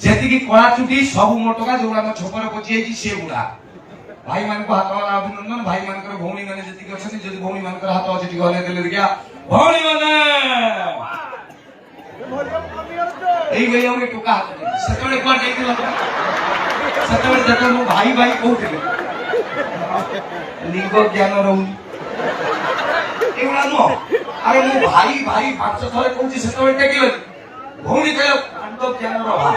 ଯେତିକି କଳା ଚୁଟି ସବୁ ମୋଟକା ଯୋଉଗୁଡା ମୋ ଛୋପର ପଚି ଯାଇଛି ସେ ଗୁଡା ଭାଇ ମାନଙ୍କୁ ହାତ ଅଭିନନ୍ଦନ। ଭାଇ ମାନଙ୍କର ଭଉଣୀ ମାନେ ଯେତିକି ଅଛନ୍ତି, ଯଦି ଭଉଣୀ ମାନଙ୍କର ହାତ ଅଛି ଟିକେ ହଲେଇ ଦେଲେ ଦେଖିଆ ଭଉଣୀ ମାନେ ଏଇ ଭାଇ ଆମେ ଟୋକା ହାତ ସେତେବେଳେ କୁଆଡେ ଯାଇଥିଲ? ସେତେବେଳେ ଯେତେବେଳେ ମୁଁ ଭାଇ ଭାଇ କହୁଥିଲି ଲିଙ୍ଗ ଜ୍ଞାନ ରହୁନି ଏଗୁଡା ନୁହଁ। ଆରେ ମୁଁ ଭାଇ ଭାଇ 5 ଥର କହୁଛି ସେତେବେଳେ ଟେକିଲ ଭଉଣୀ କହିଲ ଲିଙ୍ଗ ଜ୍ଞାନର ଅଭାବ।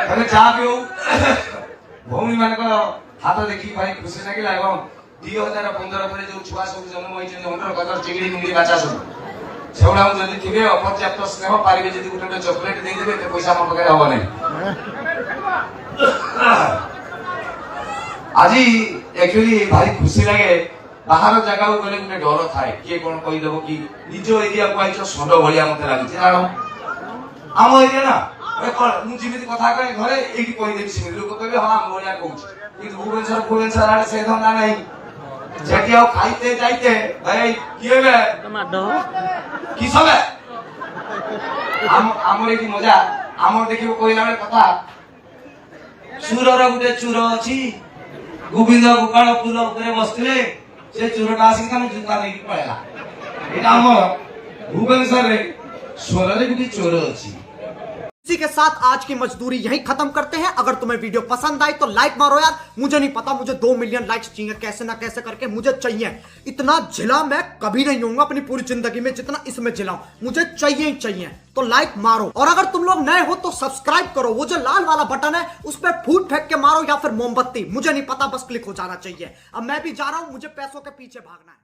ତାହେଲେ ଯାହା ବି ହଉ ଭଉଣୀ ମାନଙ୍କର ହାତ ଦେଖିକି ଭାରି ଖୁସି ଲାଗିଲା। ଏବଂ 2015 ପରେ ଯୋଉ ଛୁଆ ସବୁ ଜନ୍ମ ହୋଇଛନ୍ତି ଅଣ୍ଡର କଦର ଚିଙ୍ଗିଡି ମିଙ୍ଗିଡି ବାଚା ସବୁ ସେଗୁଡାକୁ ଯଦି ଥିବେ ଅପର୍ଯ୍ୟାପ୍ତ ସ୍ନେହ ପାରିବେ ଯଦି ଗୋଟେ ଗୋଟେ ଚକୋଲେଟ ଦେଇଦେବେ ଏତେ ପଇସା ମୋ ପାଖରେ ହବ ନାହିଁ। ଆଜି ଆକ୍ଚୁଆଲି ଭାରି ଖୁସି ଲାଗେ। ବାହାର ଜାଗାକୁ ଗଲେ ଗୋଟେ ଡର ଥାଏ କିଏ କଣ କହିଦେବ କି। ନିଜ ଏରିଆକୁ ଆଇଛ ଷଣ୍ଢ ଭଳିଆ ମତେ ଲାଗୁଛି। ଆମ ଏରିଆ ନା ମୁଁ ଯେମିତି କଥା କହେ ଘରେ ଏଇଠି କହିଦେବି ସେମିତି ଲୋକ କହିବେ ହଁ ଆମ ଭଳିଆ କହୁଛି। କିନ୍ତୁ ଭୁବନେଶ୍ୱର ଆଡେ ସେ ଧନ୍ଦା ନାହିଁ। ସେଠି ଆଉ ଖାଇତେ ଯାଇତେ ଭାଇ କିଏ କିସ ଆମର ଏଠି ମଜା। ଆମର ଦେଖିବ କହିଲା ବେଳେ କଥା ଚୁରର ଗୋଟେ ଚୁର ଅଛି ଗୋବିନ୍ଦ ଗୋପାଳ ଫୁଲ ଉପରେ ବସିଥିଲେ ସେ ଚୁରଟା ଆସିକି ତାଙ୍କୁ ଜୁତା ନେଇକି ପଳେଇଲା। ଏଇଟା ଆମର ଭୁବନେଶ୍ୱରରେ ସ୍ୱରରେ ଗୋଟେ ଚୋର ଅଛି। इसी के साथ आज की मजदूरी यहीं खत्म करते हैं। अगर तुम्हें वीडियो पसंद आई तो लाइक मारो यार। मुझे नहीं पता, मुझे 2 मिलियन लाइक्स चाहिए, कैसे ना कैसे करके मुझे चाहिए। इतना झिला मैं कभी नहीं होऊंगा अपनी पूरी जिंदगी में जितना इसमें झिलाऊं। मुझे चाहिए ही चाहिए। तो लाइक मारो और अगर तुम लोग नए हो तो सब्सक्राइब करो। वो जो लाल वाला बटन है उस पर फूट फेंक के मारो या फिर मोमबत्ती, मुझे नहीं पता, बस क्लिक हो जाना चाहिए। अब मैं भी जा रहा हूं, मुझे पैसों के पीछे भागना है।